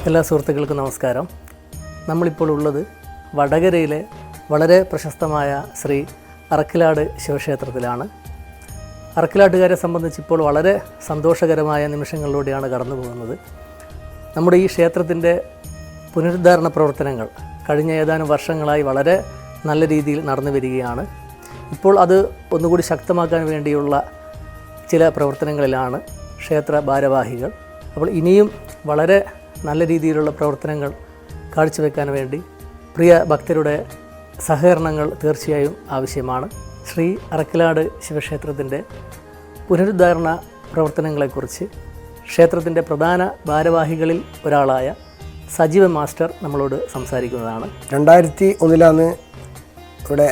എല്ലാ സുഹൃത്തുക്കൾക്കും നമസ്കാരം. നമ്മളിപ്പോൾ ഉള്ളത് വടകരയിലെ വളരെ പ്രശസ്തമായ ശ്രീ അറക്കിലാട് ശിവക്ഷേത്രത്തിലാണ്. അറക്കിലാട്ടുകാരെ സംബന്ധിച്ച് ഇപ്പോൾ വളരെ സന്തോഷകരമായ നിമിഷങ്ങളിലൂടെയാണ് കടന്നു പോകുന്നത്. നമ്മുടെ ഈ ക്ഷേത്രത്തിൻ്റെ പുനരുദ്ധാരണ പ്രവർത്തനങ്ങൾ കഴിഞ്ഞ ഏതാനും വർഷങ്ങളായി വളരെ നല്ല രീതിയിൽ നടന്നു വരികയാണ്. ഇപ്പോൾ അത് ഒന്നുകൂടി ശക്തമാക്കാൻ വേണ്ടിയുള്ള ചില പ്രവർത്തനങ്ങളിലാണ് ക്ഷേത്ര ഭാരവാഹികൾ. അപ്പോൾ ഇനിയും വളരെ നല്ല രീതിയിലുള്ള പ്രവർത്തനങ്ങൾ കാഴ്ചവെക്കാൻ വേണ്ടി പ്രിയ ഭക്തരുടെ സഹകരണങ്ങൾ തീർച്ചയായും ആവശ്യമാണ്. ശ്രീ അറക്കിലാട് ശിവക്ഷേത്രത്തിൻ്റെ പുനരുദ്ധാരണ പ്രവർത്തനങ്ങളെക്കുറിച്ച് ക്ഷേത്രത്തിൻ്റെ പ്രധാന ഭാരവാഹികളിൽ ഒരാളായ സജീവ മാസ്റ്റർ നമ്മളോട് സംസാരിക്കുന്നതാണ്. 2001 ഇവിടെ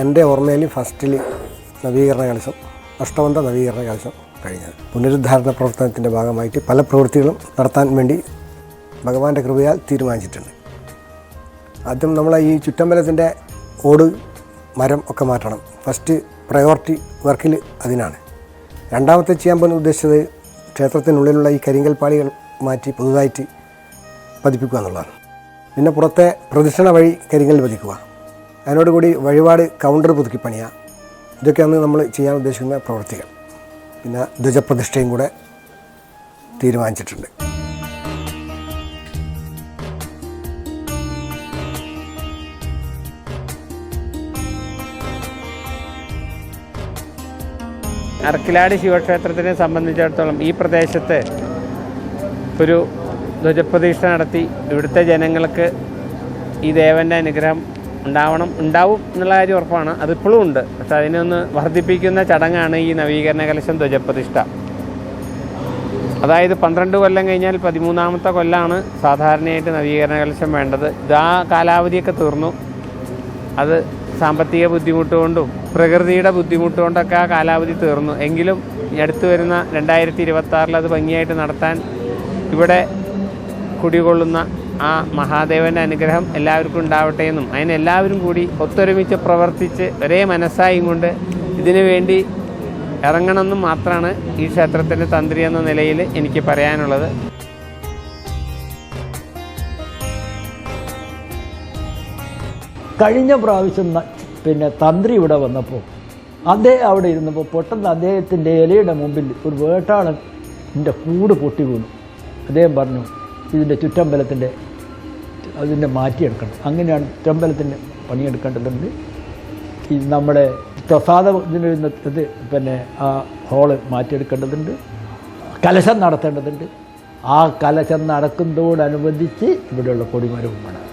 എൻ്റെ ഓർമ്മയിൽ ഫസ്റ്റിൽ നവീകരണ കലശം, അഷ്ടബന്ധ നവീകരണ കലശം കഴിഞ്ഞത്. പുനരുദ്ധാരണ പ്രവർത്തനത്തിൻ്റെ ഭാഗമായിട്ട് പല പ്രവൃത്തികളും നടത്താൻ വേണ്ടി ഭഗവാന്റെ കൃപയാൽ തീരുമാനിച്ചിട്ടുണ്ട്. ആദ്യം നമ്മളെ ഈ ചുറ്റമ്പലത്തിൻ്റെ ഓട്, മരം ഒക്കെ മാറ്റണം. ഫസ്റ്റ് പ്രയോറിറ്റി വർക്കിൽ അതിനാണ്. രണ്ടാമത്തെ ചെയ്യാൻ പോകുന്ന ഉദ്ദേശിച്ചത് ക്ഷേത്രത്തിനുള്ളിലുള്ള ഈ കരിങ്കൽ പാളികൾ മാറ്റി പുതുതായിട്ട് പതിപ്പിക്കുക എന്നുള്ളതാണ്. പിന്നെ പുറത്തെ പ്രദക്ഷിണ വഴി കരിങ്കൽ പതിക്കുക, അതിനോടുകൂടി വഴിപാട് കൗണ്ടർ പുതുക്കി പണിയുക. ഇതൊക്കെയാണ് നമ്മൾ ചെയ്യാൻ ഉദ്ദേശിക്കുന്ന പ്രവൃത്തികൾ. പിന്നെ ധ്വജപ്രതിഷ്ഠയും കൂടെ തീരുമാനിച്ചിട്ടുണ്ട്. അറക്കിലാട് ശിവക്ഷേത്രത്തിനെ സംബന്ധിച്ചിടത്തോളം ഈ പ്രദേശത്ത് ഒരു ധ്വജപ്രതിഷ്ഠ നടത്തി ഇവിടുത്തെ ജനങ്ങൾക്ക് ഈ ദേവൻ്റെ അനുഗ്രഹം ഉണ്ടാവും എന്നുള്ള കാര്യം ഉറപ്പാണ്. അതിപ്പോഴും ഉണ്ട്. പക്ഷെ അതിനൊന്ന് വർദ്ധിപ്പിക്കുന്ന ചടങ്ങാണ് ഈ നവീകരണ കലശം ധ്വജപ്രതിഷ്ഠ. അതായത് 12 കൊല്ലം കഴിഞ്ഞാൽ 13ാമത്തെ കൊല്ലമാണ് സാധാരണയായിട്ട് നവീകരണ കലശം വേണ്ടത്. ഇതാ കാലാവധിയൊക്കെ തീർന്നു. അത് സാമ്പത്തിക ബുദ്ധിമുട്ടുകൊണ്ടും പ്രകൃതിയുടെ ബുദ്ധിമുട്ടുകൊണ്ടൊക്കെ ആ കാലാവധി തീർന്നു. എങ്കിലും അടുത്ത് വരുന്ന 2026 അത് ഭംഗിയായിട്ട് നടത്താൻ ഇവിടെ കുടികൊള്ളുന്ന ആ മഹാദേവൻ്റെ അനുഗ്രഹം എല്ലാവർക്കും ഉണ്ടാവട്ടെ എന്നും അതിനെല്ലാവരും കൂടി ഒത്തൊരുമിച്ച് പ്രവർത്തിച്ച് ഒരേ മനസ്സായും കൊണ്ട് ഇതിനു വേണ്ടി ഇറങ്ങണമെന്നും മാത്രമാണ് ഈ ക്ഷേത്രത്തിൻ്റെ തന്ത്രി എന്ന നിലയിൽ എനിക്ക് പറയാനുള്ളത്. കഴിഞ്ഞ പ്രാവശ്യം തന്ത്രി ഇവിടെ വന്നപ്പോൾ അദ്ദേഹം അവിടെ ഇരുന്നപ്പോൾ പെട്ടെന്ന് അദ്ദേഹത്തിൻ്റെ ഇലയുടെ മുമ്പിൽ ഒരു വേട്ടാളൻ്റെ കൂട് പൊട്ടി വീണു. അദ്ദേഹം പറഞ്ഞു, ഇതിൻ്റെ ചുറ്റമ്പലത്തിൻ്റെ അതിൻ്റെ മാറ്റിയെടുക്കണം. അങ്ങനെയാണ് ചുറ്റമ്പലത്തിൻ്റെ പണിയെടുക്കേണ്ടതുണ്ട്. ഈ നമ്മുടെ പ്രസാദത്തിന് ആ ഹോള് മാറ്റിയെടുക്കേണ്ടതുണ്ട്. കലശം നടത്തേണ്ടതുണ്ട്. ആ കലശം നടക്കുന്നതോടനുബന്ധിച്ച് ഇവിടെയുള്ള കൊടിമരവും വേണം.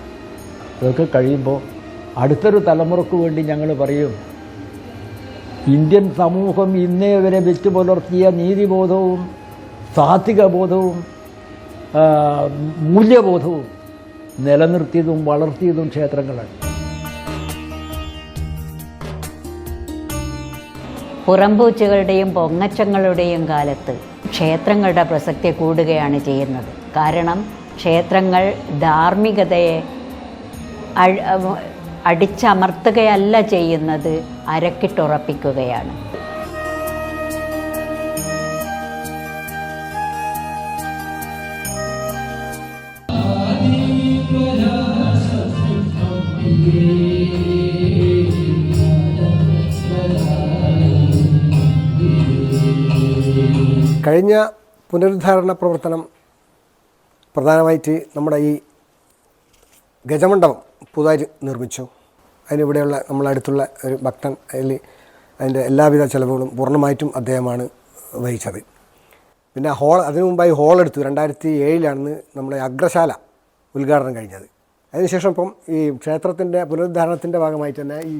ഇതൊക്കെ കഴിയുമ്പോൾ അടുത്തൊരു തലമുറക്ക് വേണ്ടി ഞങ്ങൾ പറയും, ഇന്ത്യൻ സമൂഹം ഇന്നേ വരെ വെച്ച് പുലർത്തിയ നീതിബോധവും സാത്വിക ബോധവും മൂല്യബോധവും നിലനിർത്തിയതും വളർത്തിയതും ക്ഷേത്രങ്ങളാണ്. പുറംപൂച്ചകളുടെയും പൊങ്ങച്ചങ്ങളുടെയും കാലത്ത് ക്ഷേത്രങ്ങളുടെ പ്രസക്തി കൂടുകയാണ് ചെയ്യുന്നത്. കാരണം ക്ഷേത്രങ്ങൾ ധാർമ്മികതയെ അടിച്ചമർത്തുകയല്ല ചെയ്യുന്നത്, അരക്കിട്ടുറപ്പിക്കുകയാണ്. കഴിഞ്ഞ പുനരുദ്ധാരണ പ്രവർത്തനം പ്രധാനമായിട്ട് നമ്മുടെ ഈ ഗജമണ്ഡപം പുതുതായി നിർമ്മിച്ചു. അതിനിവിടെയുള്ള നമ്മളടുത്തുള്ള ഒരു ഭക്തൻ അതിൻ്റെ എല്ലാവിധ ചെലവുകളും പൂർണ്ണമായിട്ടും അദ്ദേഹമാണ് വഹിച്ചത്. പിന്നെ അതിനു മുമ്പായി ഹോളെടുത്തു. 2007 നമ്മുടെ അഗ്രശാല ഉദ്ഘാടനം കഴിഞ്ഞത്. അതിനുശേഷം ഇപ്പം ഈ ക്ഷേത്രത്തിൻ്റെ പുനരുദ്ധാരണത്തിൻ്റെ ഭാഗമായിട്ട് തന്നെ ഈ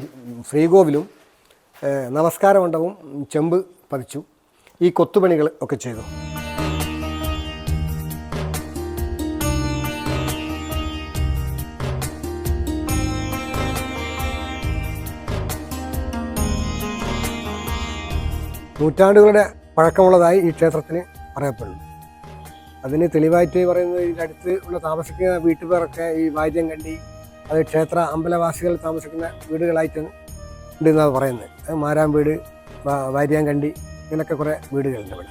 ശ്രീകോവിലും നമസ്കാര മണ്ഡപവും ചെമ്പ് പതിച്ചു. ഈ കൊത്തുപണികൾ ഒക്കെ ചെയ്തു. നൂറ്റാണ്ടുകളുടെ പഴക്കമുള്ളതായി ഈ ക്ഷേത്രത്തിന് പറയപ്പെടുന്നു. അതിന് തെളിവായിട്ട് പറയുന്നത് ഇതിൻ്റെ അടുത്ത് ഉള്ള താമസിക്കുന്ന വീട്ടുപേരൊക്കെ ഈ വാദ്യം കണ്ടി അത് ക്ഷേത്ര അമ്പലവാസികൾ താമസിക്കുന്ന വീടുകളായിട്ട് ഉണ്ടെന്നാണ് പറയുന്നത്. മാരാം വീട്, വാര്യം കണ്ടി, ഇങ്ങനെയൊക്കെ കുറേ വീടുകളുണ്ട് ഇവിടെ.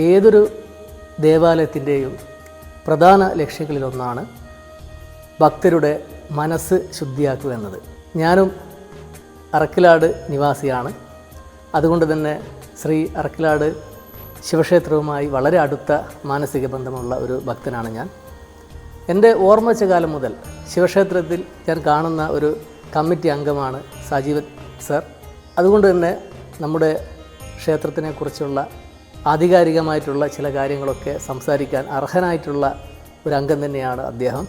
ഏതൊരു ദേവാലയത്തിൻ്റെയും പ്രധാന ലക്ഷ്യങ്ങളിലൊന്നാണ് ഭക്തരുടെ മനസ്സ് ശുദ്ധിയാക്കുക എന്നത്. ഞാനും അറക്കിലാട് നിവാസിയാണ്. അതുകൊണ്ട് തന്നെ ശ്രീ അറക്കിലാട് ശിവക്ഷേത്രവുമായി വളരെ അടുത്ത മാനസിക ബന്ധമുള്ള ഒരു ഭക്തനാണ് ഞാൻ. എൻ്റെ ഓർമ്മച്ച കാലം മുതൽ ശിവക്ഷേത്രത്തിൽ ഞാൻ കാണുന്ന ഒരു കമ്മിറ്റി അംഗമാണ് സജീവൻ സർ. അതുകൊണ്ട് തന്നെ നമ്മുടെ ക്ഷേത്രത്തിനെക്കുറിച്ചുള്ള ആധികാരികമായിട്ടുള്ള ചില കാര്യങ്ങളൊക്കെ സംസാരിക്കാൻ അർഹനായിട്ടുള്ള ഒരു അംഗം തന്നെയാണ് അദ്ദേഹം.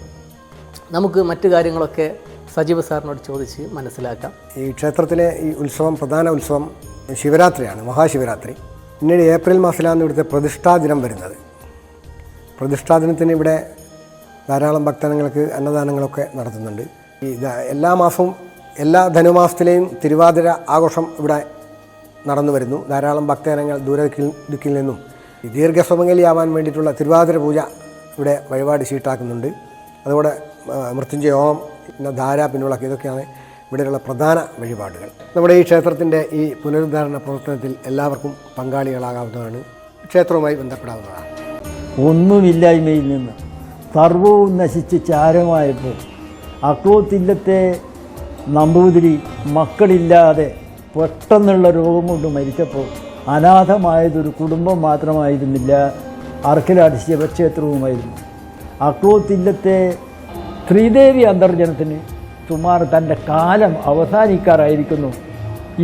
നമുക്ക് മറ്റു കാര്യങ്ങളൊക്കെ സജീവ സാറിനോട് ചോദിച്ച് മനസ്സിലാക്കാം. ഈ ക്ഷേത്രത്തിലെ ഈ ഉത്സവം, പ്രധാന ഉത്സവം ശിവരാത്രിയാണ്, മഹാശിവരാത്രി. പിന്നീട് ഏപ്രിൽ മാസത്തിലാണ് ഇവിടുത്തെ പ്രതിഷ്ഠാ ദിനം വരുന്നത്. പ്രതിഷ്ഠാ ദിനത്തിന് ഇവിടെ ധാരാളം ഭക്തജനങ്ങൾക്ക് അന്നദാനങ്ങളൊക്കെ നടത്തുന്നുണ്ട്. ഈ എല്ലാ മാസവും എല്ലാ ധനുമാസത്തിലെയും തിരുവാതിര ആഘോഷം ഇവിടെ നടന്നു വരുന്നു. ധാരാളം ഭക്തജനങ്ങൾ ദൂരദിക്കിൽ നിന്നും ദീർഘസുമംഗലിയാവാൻ വേണ്ടിയിട്ടുള്ള തിരുവാതിര പൂജ ഇവിടെ വഴിപാട് ചീട്ടാക്കുന്നുണ്ട്. അതുകൂടെ മൃത്യുഞ്ജയ ഹോമം, പിന്നെ ധാര, പിന്നുളക്ക്, ഇതൊക്കെയാണ് ഇവിടെയുള്ള പ്രധാന വഴിപാടുകൾ. നമ്മുടെ ഈ ക്ഷേത്രത്തിൻ്റെ ഈ പുനരുദ്ധാരണ പ്രവർത്തനത്തിൽ എല്ലാവർക്കും പങ്കാളികളാകാവുന്നതാണ്, ക്ഷേത്രവുമായി ബന്ധപ്പെടാവുന്നതാണ്. ഒന്നുമില്ലായ്മയിൽ നിന്ന് സർവവും നശിച്ച് ചാരമായപ്പോൾ അക്ലോത്തില്ലത്തെ നമ്പൂതിരി മക്കളില്ലാതെ പെട്ടെന്നുള്ള രോഗം കൊണ്ട് മരിച്ചപ്പോൾ അനാഥമായതൊരു കുടുംബം മാത്രമായിരുന്നില്ല, അറക്കിലാട് ശിവക്ഷേത്രവുമായിരുന്നു. അക്ലോത്തില്ലത്തെ ശ്രീദേവി അന്തർജനത്തിന് സുമാർ തൻ്റെ കാലം അവസാനിക്കാറായിരിക്കുന്നു.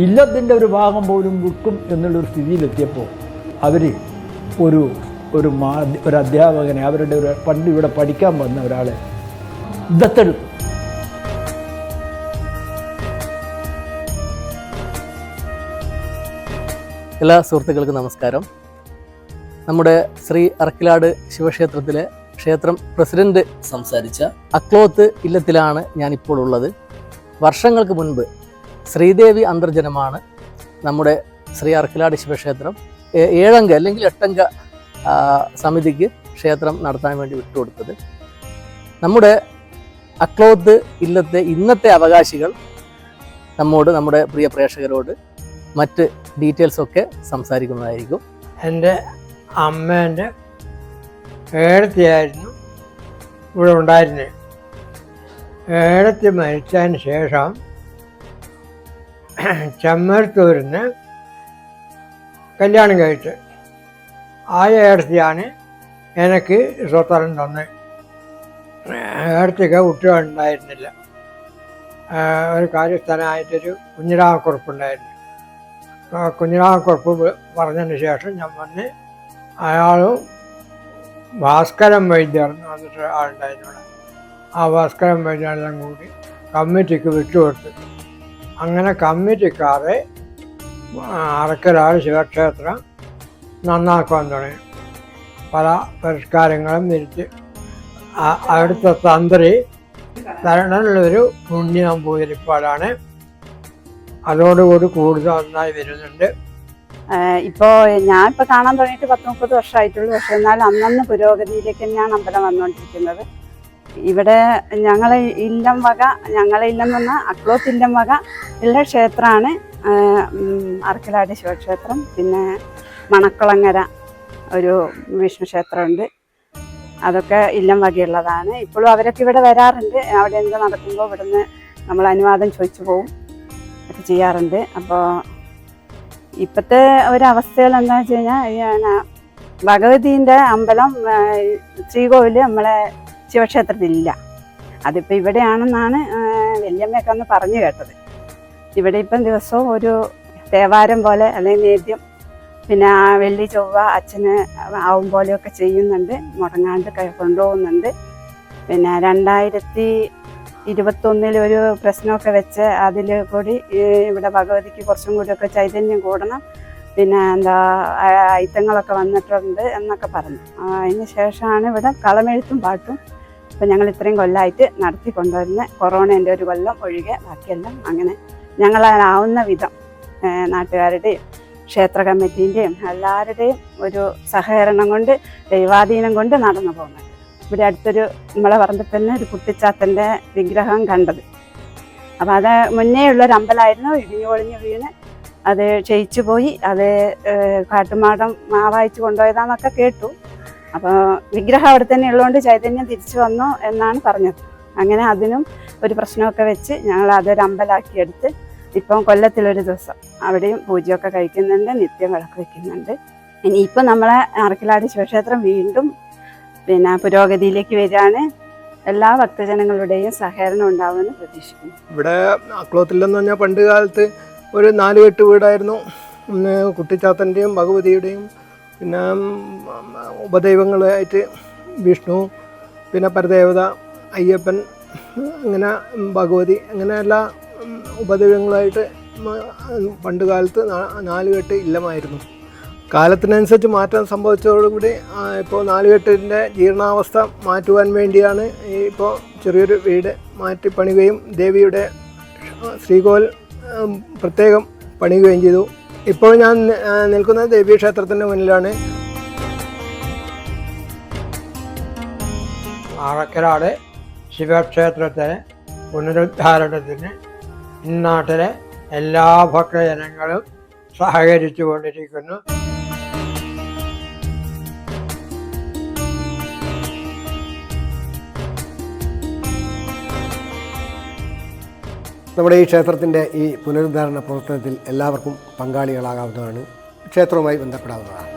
ഇല്ലത്തിൻ്റെ ഒരു ഭാഗം പോലും വിൽക്കും എന്നുള്ളൊരു സ്ഥിതിയിലെത്തിയപ്പോൾ അവർ ഒരു അധ്യാപകനെ, അവരുടെ പണ്ട് ഇവിടെ പഠിക്കാൻ വന്ന ഒരാളെ ദത്തെടുത്തു. എല്ലാ സുഹൃത്തുക്കൾക്കും നമസ്കാരം. നമ്മുടെ ശ്രീ അറക്കിലാട് ശിവക്ഷേത്രത്തിലെ ക്ഷേത്രം പ്രസിഡന്റ് സംസാരിച്ച അക്ലോത്ത് ഇല്ലത്തിലാണ് ഞാനിപ്പോൾ ഉള്ളത്. വർഷങ്ങൾക്ക് മുൻപ് ശ്രീദേവി അന്തർജനമാണ് നമ്മുടെ ശ്രീ അറക്കിലാട് ശിവക്ഷേത്രം 7 അംഗ അല്ലെങ്കിൽ 8 അംഗ സമിതിക്ക് ക്ഷേത്രം നടത്താൻ വേണ്ടി വിട്ടുകൊടുത്തത്. നമ്മുടെ അക്ലോത്ത് ഇല്ലത്തെ ഇന്നത്തെ അവകാശികൾ നമ്മോട്, നമ്മുടെ പ്രിയ പ്രേക്ഷകരോട് മറ്റ് ഡീറ്റെയിൽസൊക്കെ സംസാരിക്കുന്നതായിരിക്കും. എൻ്റെ അമ്മേൻ്റെ ഏടത്തിയായിരുന്നു ഇവിടെ ഉണ്ടായിരുന്നത്. ഏടത്തി മരിച്ചതിന് ശേഷം ചെമ്മരത്തൂരിന്ന് കല്യാണം കഴിച്ച് ആ ഏടത്തിയാണ് എനിക്ക് സ്വത്തരം തന്നത്. ഏടത്തിക്ക് കുട്ടികളുണ്ടായിരുന്നില്ല. ഒരു കാര്യസ്ഥനായിട്ടൊരു കുഞ്ഞിരാമക്കുറുപ്പുണ്ടായിരുന്നു. കുഞ്ഞിരാമക്കുറുപ്പ് പറഞ്ഞതിന് ശേഷം ഞാൻ വന്ന് അയാളും ഭാസ്കരൻ വൈദ്യർ എന്ന് പറഞ്ഞിട്ട് ആളുണ്ടായിരുന്നു ഇവിടെ. ആ ഭാസ്കരൻ വൈദ്യരെല്ലാം കൂടി കമ്മിറ്റിക്ക് വിട്ടുകൊടുത്തു. അങ്ങനെ കമ്മിറ്റിക്കാരെ അറക്കലാട് ശിവക്ഷേത്രം നന്നാക്കാൻ തുടങ്ങി. പല പരിഷ്കാരങ്ങളും തിരിച്ച് അവിടുത്തെ തന്ത്രി തരണുള്ളൊരു പുണ്യ നമ്പൂതിരിപ്പാടാണ്. അതോടുകൂടി കൂടുതൽ നന്നായി വരുന്നുണ്ട്. ഇപ്പോൾ ഞാനിപ്പോൾ കാണാൻ തുടങ്ങിയിട്ട് 10-30 വർഷമായിട്ടുള്ളൂ. പക്ഷെ എന്നാൽ അന്നന്ന് പുരോഗതിയിലേക്ക് തന്നെയാണ് അമ്പലം വന്നുകൊണ്ടിരിക്കുന്നത്. ഇവിടെ ഞങ്ങളെ ഇല്ലം എന്ന് പറഞ്ഞാൽ അക്ലോത്ത് ഇല്ലം വക ഉള്ള ക്ഷേത്രമാണ് അറക്കിലാട് ശിവക്ഷേത്രം. പിന്നെ മണക്കുളങ്ങര ഒരു വിഷ്ണു ക്ഷേത്രമുണ്ട്, അതൊക്കെ ഇല്ലം വകയുള്ളതാണ്. ഇപ്പോഴും അവരൊക്കെ ഇവിടെ വരാറുണ്ട്. അവിടെ എന്ത് നടക്കുമ്പോൾ ഇവിടുന്ന് നമ്മൾ അനുവാദം ചോദിച്ചു പോവും, ഒക്കെ ചെയ്യാറുണ്ട്. അപ്പോൾ ഇപ്പോഴത്തെ ഒരവസ്ഥകൾ എന്താണെന്ന് വെച്ച് കഴിഞ്ഞാൽ ഭഗവതീൻ്റെ അമ്പലം ശ്രീകോവിൽ നമ്മളെ ശിവക്ഷേത്രത്തിലില്ല. അതിപ്പോൾ ഇവിടെയാണെന്നാണ് വല്യമ്മയൊക്കെ ഒന്ന് പറഞ്ഞു കേട്ടത്. ഇവിടെ ഇപ്പം ദിവസവും ഒരു തേവാരം പോലെ അല്ലെങ്കിൽ നേദ്യം, പിന്നെ വെള്ളി ചൊവ്വ അച്ഛന് ആവും പോലെയൊക്കെ ചെയ്യുന്നുണ്ട്, മുടങ്ങാണ്ട് കൊണ്ടുപോകുന്നുണ്ട്. പിന്നെ 2021 ഒരു പ്രശ്നമൊക്കെ വെച്ച് അതിൽ കൂടി ഇവിടെ ഭഗവതിക്ക് കുറച്ചും കൂടിയൊക്കെ ചൈതന്യം കൂടണം, പിന്നെ എന്താ ഐറ്റങ്ങളൊക്കെ വന്നിട്ടുണ്ട് എന്നൊക്കെ പറഞ്ഞു. അതിന് ശേഷമാണ് ഇവിടെ കളമെഴുത്തും പാട്ടും ഇപ്പം ഞങ്ങൾ ഇത്രയും കൊല്ലമായിട്ട് നടത്തി കൊണ്ടുവരുന്നത്. കൊറോണേൻ്റെ ഒരു കൊല്ലം ഒഴികെ ബാക്കിയെല്ലാം അങ്ങനെ ഞങ്ങളാവുന്ന വിധം നാട്ടുകാരുടെയും ക്ഷേത്ര കമ്മിറ്റീൻ്റെയും എല്ലാവരുടെയും ഒരു സഹകരണം കൊണ്ട്, ദൈവാധീനം കൊണ്ട് നടന്നു പോകുന്നത്. ഇവിടെ അടുത്തൊരു നമ്മളെ പറമ്പിൽ തന്നെ ഒരു കുട്ടിച്ചാത്തൻ്റെ വിഗ്രഹം കണ്ടത്. അപ്പോൾ അത് മുന്നേ ഉള്ളൊരു അമ്പലമായിരുന്നു, ഇടിഞ്ഞു പൊളിഞ്ഞ് വീണ് അത് ക്ഷയിച്ചു പോയി. അത് കാട്ടുമാടം മാവായിച്ച് കൊണ്ടുപോയതാന്നൊക്കെ കേട്ടു. അപ്പോൾ വിഗ്രഹം അവിടെ തന്നെ ഉള്ളതുകൊണ്ട് ചൈതന്യം തിരിച്ചു വന്നു എന്നാണ് പറഞ്ഞത്. അങ്ങനെ അതിനും ഒരു പ്രശ്നമൊക്കെ വെച്ച് ഞങ്ങൾ അതൊരു അമ്പലമാക്കിയെടുത്ത് ഇപ്പം കൊല്ലത്തിലൊരു ദിവസം അവിടെയും പൂജയൊക്കെ കഴിക്കുന്നുണ്ട്, നിത്യം വിളക്ക് വയ്ക്കുന്നുണ്ട്. ഇനിയിപ്പോൾ നമ്മളെ അറക്കിലാട് ശിവക്ഷേത്രം വീണ്ടും പുരോഗതിയിലേക്ക് വരികയാണ്. എല്ലാ ഭക്തജനങ്ങളുടെയും സഹകരണം ഉണ്ടാവുമെന്ന് പ്രതീക്ഷിക്കുന്നു. ഇവിടെ അക്ലോത്തില്ലെന്ന് പറഞ്ഞാൽ പണ്ട് കാലത്ത് ഒരു 4-8 വീടായിരുന്നു. ഒന്ന് കുട്ടിച്ചാത്തൻ്റെയും ഭഗവതിയുടെയും പിന്നെ ഉപദൈവങ്ങളായിട്ട് വിഷ്ണു, പിന്നെ പരദേവത, അയ്യപ്പൻ, അങ്ങനെ ഭഗവതി, അങ്ങനെ എല്ലാ ഉപദൈവങ്ങളായിട്ട് പണ്ട് കാലത്ത് 4-8 ഇല്ലമായിരുന്നു. കാലത്തിനനുസരിച്ച് മാറ്റം സംഭവിച്ചതോടുകൂടി ഇപ്പോൾ 4-8ൻ്റെ ജീർണാവസ്ഥ മാറ്റുവാൻ വേണ്ടിയാണ് ഇപ്പോൾ ചെറിയൊരു വീട് മാറ്റി പണിയുകയും ദേവിയുടെ ശ്രീകോൽ പ്രത്യേകം പണിയുകയും ചെയ്തു. ഇപ്പോൾ ഞാൻ നിൽക്കുന്ന ദേവീക്ഷേത്രത്തിൻ്റെ മുന്നിലാണ്. അറക്കലാട് ശിവക്ഷേത്രത്തിലെ പുനരുദ്ധാരണത്തിന് ഇന്നാട്ടിലെ എല്ലാ ഭക്തജനങ്ങളും സഹകരിച്ചു കൊണ്ടിരിക്കുന്നു. നമ്മുടെ ഈ ക്ഷേത്രത്തിൻ്റെ ഈ പുനരുദ്ധാരണ പ്രവർത്തനത്തിൽ എല്ലാവർക്കും പങ്കാളികളാകാവുന്നതാണ്, ക്ഷേത്രവുമായി ബന്ധപ്പെടാവുന്നതാണ്.